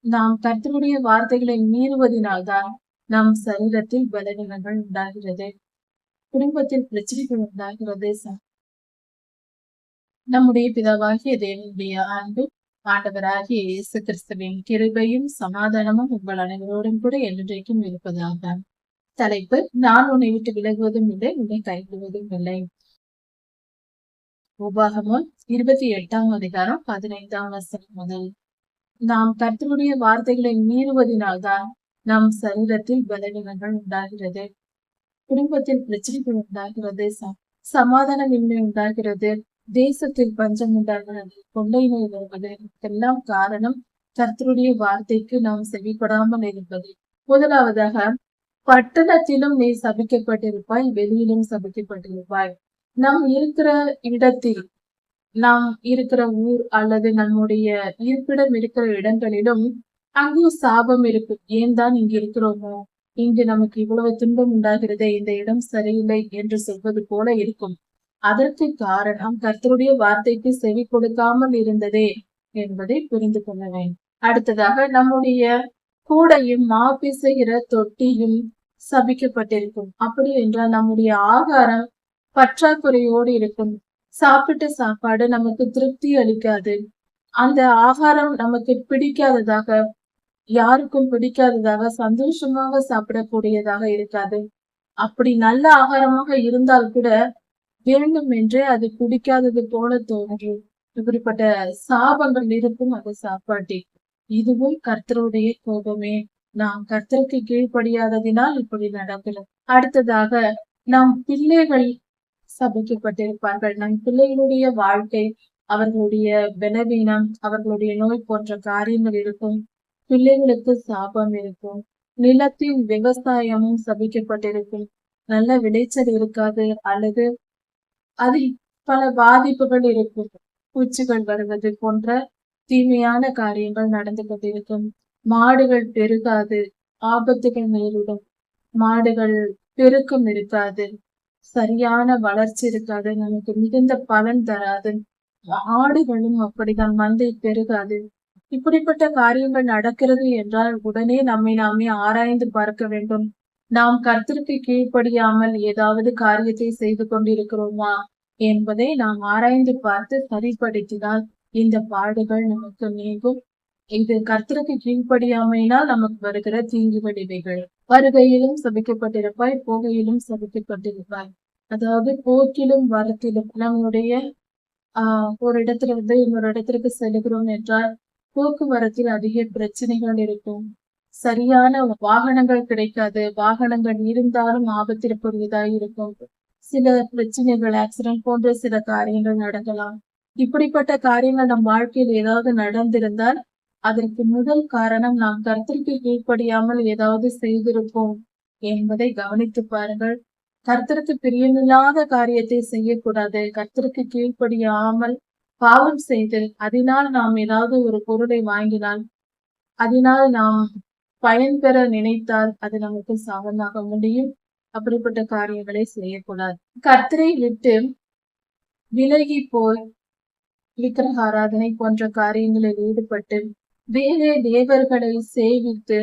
நாம் கர்த்தருடைய வார்த்தைகளை மீறுவதினால்தான் நம் சரீரத்தில் பலவீனங்கள் உண்டாகிறது, குடும்பத்தில் பிரச்சனைகள் உண்டாகிறது. நம்முடைய பிதாவாகிய தேவனுடைய அன்பு, ஆண்டவராகிய இயேசு கிறிஸ்துவின் கிருபையும் சமாதானமும் உங்கள் அனைவரோடும் கூட என்றைக்கும் இருப்பதாக. தலைப்பு: நான் உன்னை விட்டு விலகுவதும் இல்லை, உன்னை கைவிடுவதும் இல்லை. உபாகமம் 28ஆம் அதிகாரம் 15ஆம் வசனம் முதல். நாம் கர்த்தருடைய வார்த்தைகளை மீறுவதினால்தான் நம் சரீரத்தில் பலவீனங்கள் உண்டாகிறது, குடும்பத்தில் பிரச்சனைகள் உண்டாகிறது, சமாதானமின்மை உண்டாகிறது, தேசத்தில் பஞ்சம் உண்டாகிறது, கொள்ளை நோய் வருவது. இதெல்லாம் காரணம் கர்த்தருடைய வார்த்தைக்கு நாம் செவிப்படாமல் இருப்பது. முதலாவதாக, பட்டணத்திலும் நீ சபிக்கப்பட்டிருப்பாய், வெளியிலும் சபிக்கப்பட்டிருப்பாய். நாம் இருக்கிற இடத்தில், நாம் இருக்கிற ஊர் அல்லது நம்முடைய இருப்பிடம் இருக்கிற இடங்களிலும் அங்கும் சாபம் இருக்கு. ஏன் தான் இங்கு இருக்கிறோமோ, இங்கு நமக்கு இவ்வளவு துன்பம் உண்டாகிறதே, இந்த இடம் சரியில்லை என்று சொல்வது போல இருக்கும். அதற்கு காரணம் கர்த்தருடைய வார்த்தைக்கு செவி கொடுக்காமல் இருந்ததே என்பதை புரிந்து கொள்ள வேண்டும். அடுத்ததாக, நம்முடைய கூடையும் மாப்பிசைகிற தொட்டியும் சபிக்கப்பட்டிருக்கும். அப்படி என்றால் நம்முடைய ஆகாரம் பற்றாக்குறையோடு இருக்கும். சாப்பிட்ட சாப்பாடு நமக்கு திருப்தி அளிக்காது. அந்த ஆகாரம் நமக்கு பிடிக்காததாக, யாருக்கும் பிடிக்காததாக, சந்தோஷமாக சாப்பிடக்கூடியதாக இருக்காது. அப்படி நல்ல ஆகாரமாக இருந்தால் கூட வேண்டும் என்றே அது பிடிக்காதது போல தோன்றும். இப்படிப்பட்ட சாபங்கள் இருக்கும் அந்த சாப்பாட்டில். இதுவும் கர்த்தருடைய கோபமே. நாம் கர்த்தருக்கு கீழ்ப்படியாததினால் இப்படி நடக்கலாம். அடுத்ததாக, நம் பிள்ளைகள் சபிக்கப்பட்டிருப்பார்கள். நம் பிள்ளைகளுடைய வாழ்க்கை, அவர்களுடைய பலவீனம், அவர்களுடைய நோய் போன்ற காரியங்கள் இருக்கும். பிள்ளைகளுக்கு சாபம் இருக்கும். நிலத்தின் விவசாயமும் சபிக்கப்பட்டிருக்கும். நல்ல விளைச்சல் இருக்காது, அல்லது அதில் பல பாதிப்புகள் இருக்கும். பூச்சிகள் வருவது போன்ற தீமையான காரியங்கள் நடந்து கொண்டிருக்கும். மாடுகள் பெருகாது, ஆபத்துகள் நேரிடும். மாடுகள் பெருக்கம் இருக்காது, சரியான வளர்ச்சி இருக்காது, நமக்கு மிகுந்த பலன் தராது. ஆடுகளும் அப்படிதான், மந்தை பெருகாது. இப்படிப்பட்ட காரியங்கள் நடக்கிறது என்றால் உடனே நம்மை நாமே ஆராய்ந்து பார்க்க வேண்டும். நாம் கர்த்தருக்கு கீழ்ப்படியாமல் ஏதாவது காரியத்தை செய்து கொண்டிருக்கிறோமா என்பதை நாம் ஆராய்ந்து பார்த்து சரிப்படுத்தினால் இந்த பாடுகள் நமக்கு நீங்கும். இது கர்த்தருக்கு கீழ்ப்படியாமையினால் நமக்கு வருகிற தீங்குகள் இவைகள். வருகையிலும் சபிக்கப்பட்டிருப்பாய், போகையிலும் சபிக்கப்பட்டிருப்பாய். அதாவது போக்கிலும் வரத்திலும், நம்முடைய ஒரு இடத்துல இருந்து இன்னொரு இடத்திற்கு செல்கிறோம் என்றால் போக்குவரத்தில் அதிக பிரச்சனைகள் இருக்கும். சரியான வாகனங்கள் கிடைக்காது. வாகனங்கள் இருந்தாலும் ஆபத்திற்குரியதாக இருக்கும். சில பிரச்சனைகள், ஆக்சிடென்ட் போன்ற சில காரியங்கள் நடக்கலாம். இப்படிப்பட்ட காரியங்கள் நம் வாழ்க்கையில் ஏதாவது நடந்திருந்தால் அதற்கு முதல் காரணம் நாம் கர்த்தருக்கு கீழ்ப்படியாமல் ஏதாவது செய்திருப்போம் என்பதை கவனித்து பாருங்கள். கர்த்தருக்கு பிரியமில்லாத காரியத்தை செய்யக்கூடாது. கர்த்தருக்கு கீழ்ப்படியாமல் பாவம் செய்து அதனால் நாம் ஏதாவது ஒரு பொருளை வாங்கினால், அதனால் நாம் பயன் பெற நினைத்தால் அது நமக்கு சாபமாக முடியும். அப்படிப்பட்ட காரியங்களை செய்யக்கூடாது. கர்த்தரை விட்டு விலகி போய் விக்கிரக ஆராதனை போன்ற காரியங்களில் ஈடுபட்டு வேறே தேவர்களை சேவித்து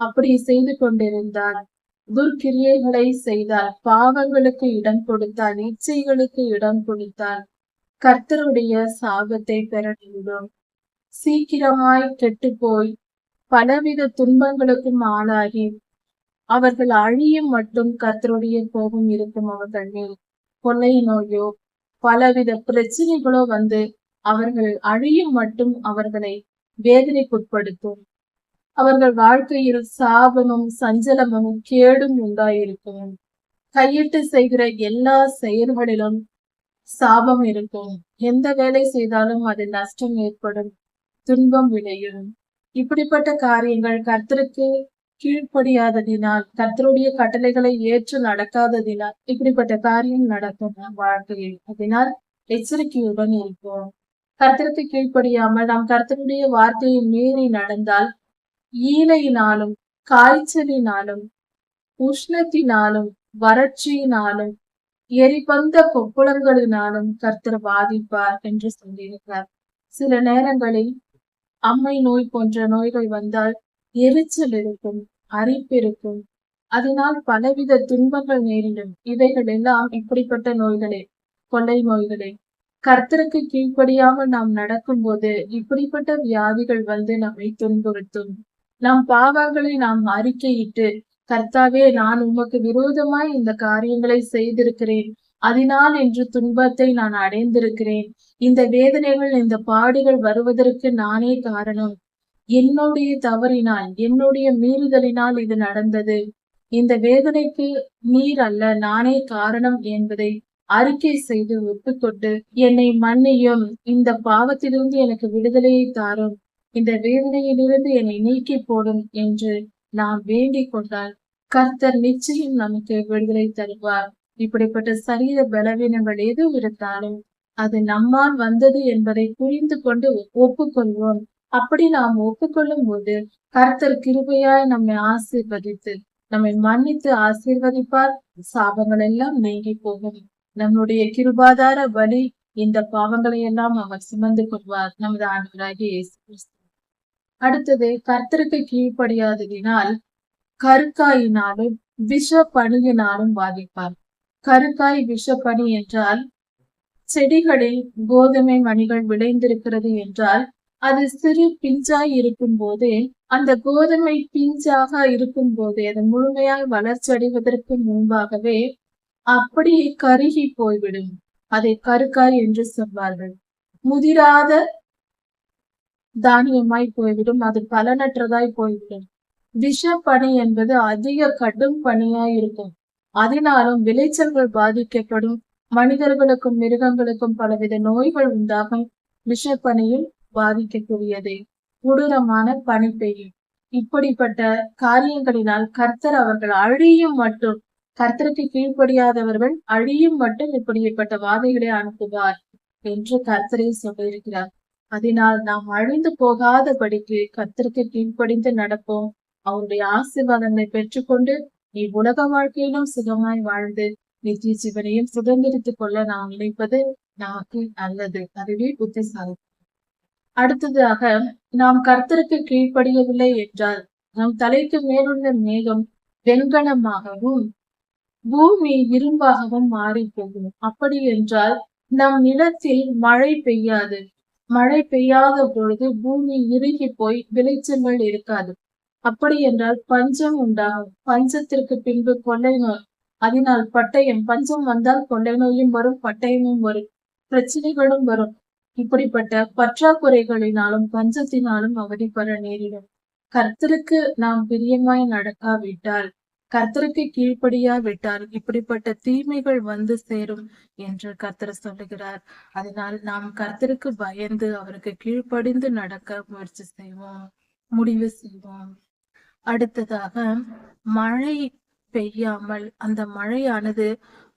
அப்படி செய்து கொண்டிருந்தால், துர்க்கிரியைகளை செய்தால், பாவங்களுக்கு இடம் கொடுத்தால், இச்சைகளுக்கு இடம் கொடுத்தால் கர்த்தருடைய சாபத்தை பெற நேரிடும். சீக்கிரமாய் கெட்டு போய் பலவித துன்பங்களுக்கும் ஆளாகி அவர்கள் அழியும் மட்டும் கர்த்தருடைய கோபம் இருக்கும் அவர்கள் மேல். கொள்ளை நோயோ பலவித பிரச்சனைகளோ வந்து அவர்கள் அழியும் மட்டும் அவர்களை வேதனைக்குட்படுத்தும். அவர்கள் வாழ்க்கையில் சாபமும் சஞ்சலமும் கேடும் உண்டாயிருக்கும். கையிட்டு செய்கிற எல்லா செயல்களிலும் சாபம் இருக்கும். எந்த வேலை செய்தாலும் அதில் நஷ்டம் ஏற்படும், துன்பம் விளையும். இப்படிப்பட்ட காரியங்கள் கர்த்தருக்கு கீழ்ப்படியாததினால், கர்த்தருடைய கட்டளைகளை ஏற்று நடக்காததினால் இப்படிப்பட்ட காரியம் நடக்கும் நம் வாழ்க்கையில். அதனால் எச்சரிக்கையுடன் இருப்போம். கர்த்தருக்கு கீழ்ப்படியாமல் நாம் கர்த்தருடைய வார்த்தையை மீறி நடந்தால் ஈழையினாலும், காய்ச்சலினாலும், உஷ்ணத்தினாலும், வறட்சியினாலும், எரிபந்த கொப்புளங்களினாலும் கர்த்தர் பாதிப்பார் என்று சொல்லியிருக்கிறார். சில நேரங்களில் அம்மை நோய் போன்ற நோய்கள் வந்தால் எரிச்சல் இருக்கும், அரிப்பு இருக்கும். அதனால் பலவித துன்பங்கள் நேரிடும். இவைகள் எல்லாம் இப்படிப்பட்ட நோய்களே, கொள்ளை நோய்களே. கர்த்தருக்கு கீழ்ப்படியாமல் நாம் நடக்கும்போது இப்படிப்பட்ட வியாதிகள் வந்து நம்மை துன்புறுத்தும். நம் பாவங்களை நாம் அறிக்கையிட்டு, கர்த்தாவே, நான் உமக்கு விரோதமாய் இந்த காரியங்களை செய்திருக்கிறேன். அதனால் இன்று துன்பத்தை நான் அடைந்திருக்கிறேன். இந்த வேதனைகள், இந்த பாடுகள் வருவதற்கு நானே காரணம். என்னுடைய தவறினால், என்னுடைய மீறுதலினால் இது நடந்தது. இந்த வேதனைக்கு நீர் அல்ல, நானே காரணம் என்பதை அறிக்கை செய்து ஒப்புக்கொண்டு, என்னை மன்னியும், இந்த பாவத்திலிருந்து எனக்கு விடுதலையை தாரும், இந்த வேதனையிலிருந்து என்னை நீக்கி போடும் என்று நாம் வேண்டிக் கொண்டால் கர்த்தர் நிச்சயம் நமக்கு விடுதலை தருவார். இப்படிப்பட்ட சரீர பலவீனங்கள் எது இருந்தாலும் அது நம்மால் வந்தது என்பதை புரிந்து கொண்டு ஒப்புக்கொள்வோம். அப்படி நாம் ஒப்புக்கொள்ளும் போது கர்த்தர் கிருபையாய் நம்மை ஆசீர்வதித்து, நம்மை மன்னித்து ஆசீர்வதிப்பார். சாபங்கள் எல்லாம் நீங்கி போகும். நம்முடைய கிருபாதார வழி இந்த பாவங்களை எல்லாம் அவர் சுமந்து கொள்வார், நமது ஆண்டவராகிய இயேசு கிறிஸ்து. அடுத்தது, கர்த்தருக்கு கீழ்ப்படியாததினால் கருக்காயினாலும் விஷ பணியினாலும் பாதிப்பார். கருக்காய் விஷப்பணி என்றால், செடிகளில் கோதுமை மணிகள் விளைந்திருக்கிறது என்றால், அது சிறு பிஞ்சாய் இருக்கும் போதே, அந்த கோதுமை பிஞ்சாக இருக்கும் போதே, அது முழுமையாய் வளர்ச்சி அடைவதற்கு முன்பாகவே அப்படியே கருகி போய்விடும். அதை கருக்காய் என்று சொல்வார்கள். முதிராத தானியமாய் போய்விடும், அது பலனற்றதாய் போய்விடும். விஷப்பனி என்பது அதிக கடும் பனியாய் இருக்கும். அதனாலும் விளைச்சல்கள் பாதிக்கப்படும். மனிதர்களுக்கும் மிருகங்களுக்கும் பலவித நோய்கள் உண்டாகும். விஷப்பனியில் பாதிக்கக்கூடியதே கொடூரமான பனி பெய்யும். இப்படிப்பட்ட காரியங்களினால் கர்த்தர் அவர்கள் அழியும் மட்டும், கர்த்தருக்கு கீழ்ப்படியாதவர்கள் அழியும் மட்டும் இப்படிப்பட்ட வாதைகளை அனுப்புவார் என்று கர்த்தரே சொல்லியிருக்கிறார். அதனால் நாம் அழிந்து போகாதபடிக்கு கர்த்தருக்கு கீழ்ப்படிந்து நடப்போம். அவருடைய ஆசீர்வாதங்களை பெற்றுக்கொண்டு இவ்வுலக வாழ்க்கையிலும் சுகமாய் வாழ்ந்து நித்திய ஜீவனையும் சுதந்திரித்துக் கொள்ள நாம் நினைப்பது நமக்கு நல்லது. அதுவே புத்திசாலி. அடுத்ததாக, நாம் கர்த்தருக்கு கீழ்ப்படியவில்லை என்றால் நம் தலைக்கு மேலுள்ள மேகம் வெண்கலமாகவும் பூமி இரும்பாகவும் மாறி போகும். அப்படி என்றால் நம் நிலத்தில் மழை பெய்யாது. மழை பெய்யாத பொழுது பூமி இறுகி போய் விளைச்சல்கள் இருக்காது. அப்படி என்றால் பஞ்சம் உண்டாகும். பஞ்சத்திற்கு பின்பு கொள்ளை நோய். அதனால் பட்டயம், பஞ்சம் வந்தால் கொள்ளை நோயும் வரும், பட்டயமும் வரும், பிரச்சனைகளும் வரும். இப்படிப்பட்ட பற்றாக்குறைகளினாலும் பஞ்சத்தினாலும் அவதிப்பட நேரிடும். கர்த்தருக்கு நாம் பிரியமாய் நடக்காவிட்டால், கர்த்தருக்கு கீழ்ப்படியாவிட்டால் இப்படிப்பட்ட தீமைகள் வந்து சேரும் என்று கர்த்தர் சொல்லுகிறார். அதனால் நாம் கர்த்தருக்கு பயந்து அவருக்கு கீழ்ப்படிந்து நடக்க முயற்சி செய்வோம், முடிவு செய்வோம். அடுத்ததாக, மழை பெய்யாமல் அந்த மழையானது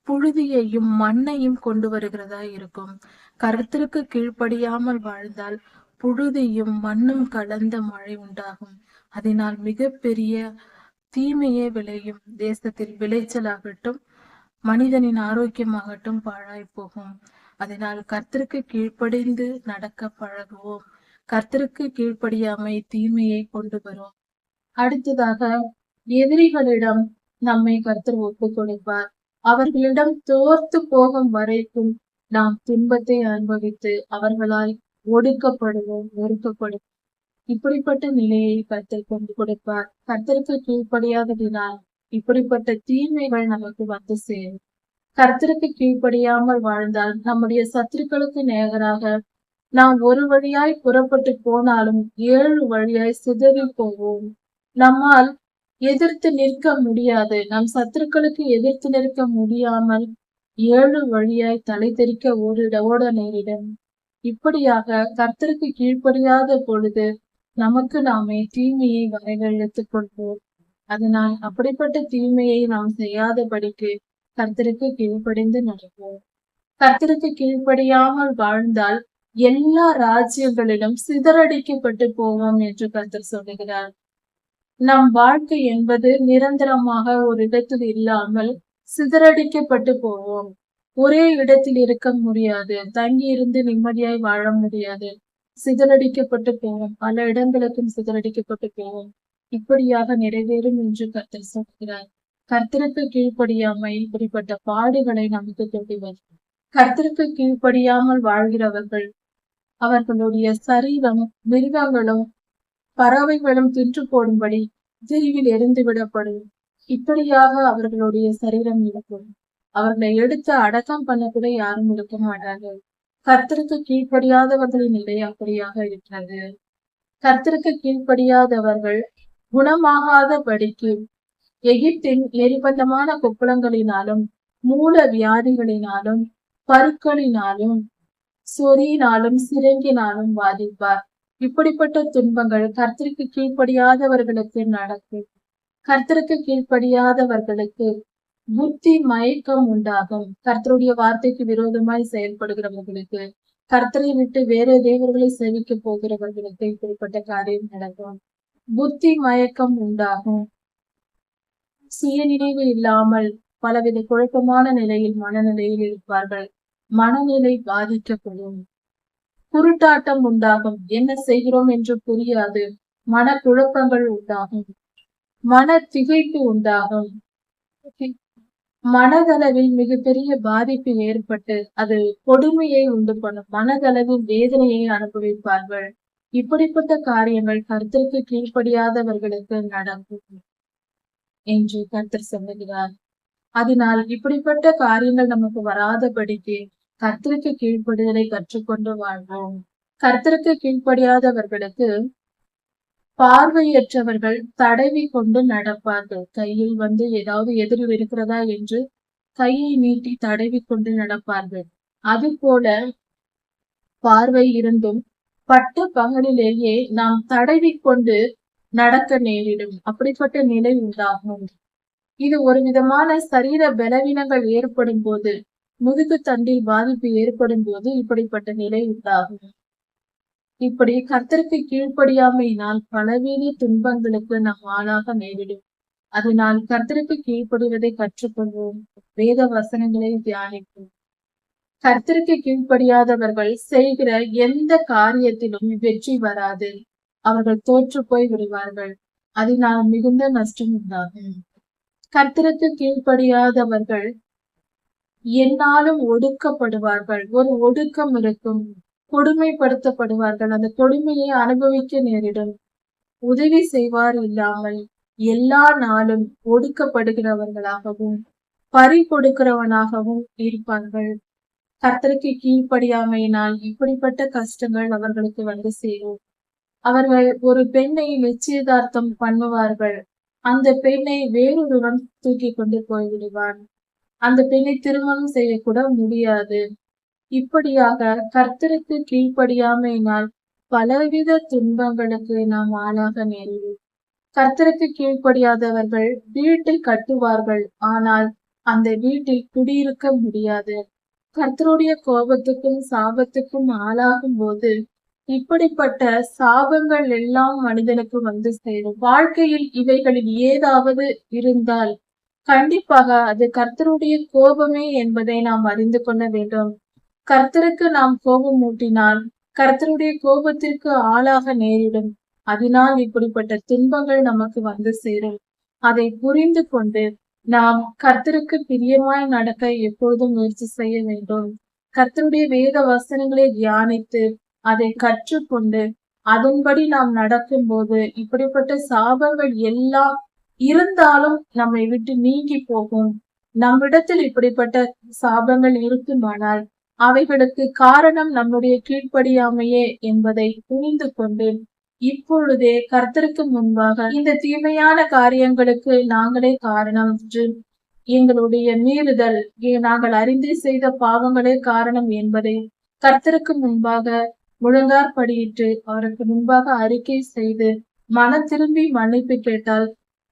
புழுதியையும் மண்ணையும் கொண்டு வருகிறதா இருக்கும். கர்த்தருக்கு கீழ்ப்படியாமல் வாழ்ந்தால் புழுதியும் மண்ணும் கலந்த மழை உண்டாகும். அதனால் மிகப்பெரிய தீமையே விளையும். தேசத்தில் விளைச்சலாகட்டும், மனிதனின் ஆரோக்கியமாகட்டும் பாழாய் போகும். அதனால் கர்த்தருக்கு கீழ்ப்படிந்து நடக்க பழகுவோம். கர்த்தருக்கு கீழ்ப்படியாமை தீமையை கொண்டு வரும். அடுத்ததாக, எதிரிகளிடம் நம்மை கர்த்தர் ஒப்புக் கொடுப்பார். அவர்களிடம் தோர்த்து போகும் வரைக்கும் நாம் துன்பத்தை அனுபவித்து அவர்களால் ஒடுக்கப்படுவோம், ஒடுக்கப்படுவோம். இப்படிப்பட்ட நிலையை கர்த்தர் கொண்டு கொடுப்பார். கர்த்தருக்கு கீழ்ப்படியாததினால் இப்படிப்பட்ட தீமைகள் நமக்கு வந்து சேரும். கர்த்தருக்கு கீழ்ப்படியாமல் வாழ்ந்தால் நம்முடைய சத்துருக்களுக்கு நேராக நாம் ஒரு வழியாய் புறப்பட்டு போனாலும் 7 வழியாய் சிதறி போவோம். நம்மால் எதிர்த்து நிற்க முடியாது. நம் சத்துருக்களுக்கு எதிர்த்து நிற்க முடியாமல் 7 வழியாய் தலை தெறிக்க ஓட நேரிடும். இப்படியாக கர்த்தருக்கு கீழ்ப்படியாத பொழுது நமக்கு நாமே தீமையை வரையறுத்துக் கொள்வோம். அதனால் அப்படிப்பட்ட தீமையை நாம் செய்யாதபடிக்கு கர்த்தருக்கு கீழ்ப்படிந்து நடப்போம். கர்த்தருக்கு கீழ்ப்படியாமல் வாழ்ந்தால் எல்லா ராஜ்யங்களிலும் சிதறடிக்கப்பட்டு போவோம் என்று கர்த்தர் சொல்லுகிறார். நம் வாழ்க்கை என்பது நிரந்தரமாக ஒரு இடத்தில் இல்லாமல் சிதறடிக்கப்பட்டு போவோம். ஒரே இடத்தில் இருக்க முடியாது. தங்கி இருந்து நிம்மதியாய் வாழ முடியாது. சிதறடிக்கப்பட்டு போவோம். பல இடங்களுக்கும் சிதறடிக்கப்பட்டு போவோம். இப்படியாக நிறைவேறும் என்று கர்த்தர் சொல்கிறார். கர்த்தருக்கு கீழ்ப்படியாமை இப்படிப்பட்ட பாடுகளை நமக்கு கொண்டு வரும். கர்த்தருக்கு கீழ்ப்படியாமல் வாழ்கிறவர்கள் அவர்களுடைய சரீரம் மிருகங்களும் பறவைகளும் தின்று போடும்படி தீவில் எரிந்து விடப்படும். இப்படியாக அவர்களுடைய சரீரம் இருக்கும். அவர்களை எடுத்து அடக்கம் பண்ண கூட யாரும் இருக்க மாட்டார்கள். கர்த்தருக்கு கீழ்ப்படியாதவர்களின் நிலை அப்படியாக இருக்கிறது. கர்த்தருக்கு கீழ்ப்படியாதவர்கள் குணமாகாதபடிக்கு எகிப்தின் எரிபந்தமான கொப்புளங்களினாலும் மூல வியாதிகளினாலும் பருக்களினாலும் சொறியினாலும் சிரங்கினாலும் பாதிப்பார். இப்படிப்பட்ட துன்பங்கள் கர்த்தருக்கு கீழ்ப்படியாதவர்களுக்கு நடக்கும். கர்த்தருக்கு கீழ்ப்படியாதவர்களுக்கு புத்தி மயக்கம் உண்டாகும். கர்த்தருடைய வார்த்தைக்கு விரோதமாய் செயல்படுகிறவர்களுக்கு, கர்த்தரை விட்டு வேற தேவர்களை சேவிக்க போகிறவர்களுக்கு இப்படிப்பட்ட காரியம் நடக்கும். புத்தி மயக்கம் உண்டாகும். சுயநினைவு இல்லாமல் பலவித குழப்பமான நிலையில் மனநிலையில் இருப்பார்கள். மனநிலை பாதிக்கப்படும். குருட்டாட்டம் உண்டாகும். என்ன செய்கிறோம் என்று புரியாது. மன குழப்பங்கள் உண்டாகும். மன திகைப்பு உண்டாகும். மனதளவில் மிகப்பெரிய பாதிப்பு ஏற்பட்டு அது கொடுமையை உண்டு பண்ணும். மனதளவில் வேதனையை அனுபவிப்பார்கள். இப்படிப்பட்ட காரியங்கள் கர்த்தருக்கு கீழ்ப்படியாதவர்களுக்கு நடக்கும் என்று கர்த்தர் சொல்லுகிறார். அதனால் இப்படிப்பட்ட காரியங்கள் நமக்கு வராதபடிக்கு கர்த்தருக்கு கீழ்ப்படிதலை கற்றுக்கொண்டு வாழ்வோம். கர்த்தருக்கு கீழ்ப்படியாதவர்களுக்கு பார்வையற்றவர்கள் தடவி கொண்டு நடப்பார்கள். கையில் ஏதாவது எதிரில் இருக்கிறதா என்று கையை நீட்டி தடவி கொண்டு நடப்பார்கள். அது போல பார்வை இருந்தும் பட்ட பகலிலேயே நாம் தடவி கொண்டு நடக்க நேரிடும். அப்படிப்பட்ட நிலை உண்டாகும். இது ஒரு விதமான சரீர பலவீனங்கள் ஏற்படும் போது, முதுகு தண்டில் பாதிப்பு ஏற்படும் போது இப்படிப்பட்ட நிலை உண்டாகும். இப்படி கர்த்தருக்கு கீழ்ப்படியாமையினால் பலவீன துன்பங்களுக்கு நாம் ஆளாக நேரிடும். அதனால் கர்த்தருக்கு கீழ்ப்படிவதை கற்றுக்கொள்வோம். வேத வசனங்களை தியானிப்போம். கர்த்தருக்கு கீழ்ப்படியாதவர்கள் செய்கிற எந்த காரியத்திலும் வெற்றி வராது. அவர்கள் தோற்று போய் விடுவார்கள். அதனால் மிகுந்த நஷ்டம் உண்டாகும். கர்த்தருக்கு கீழ்ப்படியாதவர்கள் என்னாலும் ஒடுக்கப்படுவார்கள். ஒரு ஒடுக்கம் இருக்கும். கொடுமைப்படுத்தப்படுவார்கள். அந்த கொடுமையை அனுபவிக்க நேரிடும். உதவி செய்வார் இல்லாமல் எல்லா நாளும் ஒடுக்கப்படுகிறவர்களாகவும் பறி கொடுக்கிறவனாகவும் இருப்பார்கள். கர்த்தருக்கு கீழ்ப்படியாமையினால் இப்படிப்பட்ட கஷ்டங்கள் அவர்களுக்கு வந்து சேரும். அவர்கள் ஒரு பெண்ணை நிச்சயதார்த்தம் பண்ணுவார்கள். அந்த பெண்ணை வேறொருவன் தூக்கி கொண்டு போய்விடுவான். அந்த பெண்ணை திருமணம் செய்யக்கூட முடியாது. இப்படியாக கர்த்தருக்கு கீழ்ப்படியாமையினால் பலவித துன்பங்களுக்கு நாம் ஆளாக நேரிடும். கர்த்தருக்கு கீழ்ப்படியாதவர்கள் வீட்டை கட்டுவார்கள். ஆனால் அந்த வீட்டில் குடியிருக்க முடியாது. கர்த்தருடைய கோபத்துக்கும் சாபத்துக்கும் ஆளாகும் போது இப்படிப்பட்ட சாபங்கள் எல்லாம் மனிதனுக்கு வந்து சேரும். வாழ்க்கையில் இவைகளில் ஏதாவது இருந்தால் கண்டிப்பாக அது கர்த்தருடைய கோபமே என்பதை நாம் அறிந்து கொள்ள வேண்டும். கர்த்தருக்கு நாம் கோபம் ஊட்டினால் கர்த்தருடைய கோபத்திற்கு ஆளாக நேரிடும். அதனால் இப்படிப்பட்ட துன்பங்கள் நமக்கு வந்து சேரும். அதை புரிந்து கொண்டு நாம் கர்த்தருக்கு பிரியமாய் நடக்க எப்பொழுதும் முயற்சி செய்ய வேண்டும். கர்த்தருடைய வேத வசனங்களை தியானித்து அதை கற்றுக்கொண்டு அதன்படி நாம் நடக்கும் போது இப்படிப்பட்ட சாபங்கள் எல்லாம் இருந்தாலும் நம்மை விட்டு நீங்கி போகும். நம்மிடத்தில் இப்படிப்பட்ட சாபங்கள் இருக்குமானால் அவைகளுக்கு காரணம் நம்முடைய கீழ்ப்படியாமையே என்பதை புரிந்து கொண்டு இப்பொழுதே கர்த்தருக்கு முன்பாக இந்த தீமையான காரியங்களுக்கு நாங்களே காரணம் என்று, எங்களுடைய மீறுதல், நாங்கள் அறிந்தே செய்த பாவங்களே காரணம் என்பதை கர்த்தருக்கு முன்பாக முழங்காற்படியிட்டு அவருக்கு முன்பாக அறிக்கை செய்து மனம் திரும்பி மன்னிப்பு கேட்டால்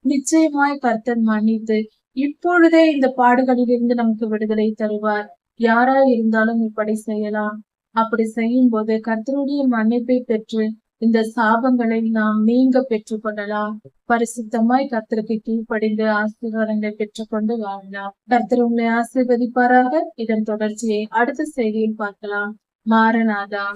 நிச்சயமாய் கர்த்தர் மன்னித்து இப்பொழுதே இந்த பாடுகளிலிருந்து நமக்கு விடுதலை தருவார். யாரா இருந்தாலும் இப்படி செய்யலாம். அப்படி செய்யும் போது கர்த்தருடைய மன்னிப்பை பெற்று இந்த சாபங்களை நாம் நீங்க பெற்றுக் கொள்ளலாம். பரிசுத்தமாய் கர்த்தருக்கு கீழ்ப்படிந்து ஆசீர்வாதங்களை பெற்றுக்கொண்டு வாழலாம். கர்த்தர் உங்களை ஆசீர்வதிப்பாராக. இதன் தொடர்ச்சியை அடுத்த செய்தியில் பார்க்கலாம். மாரநாதா.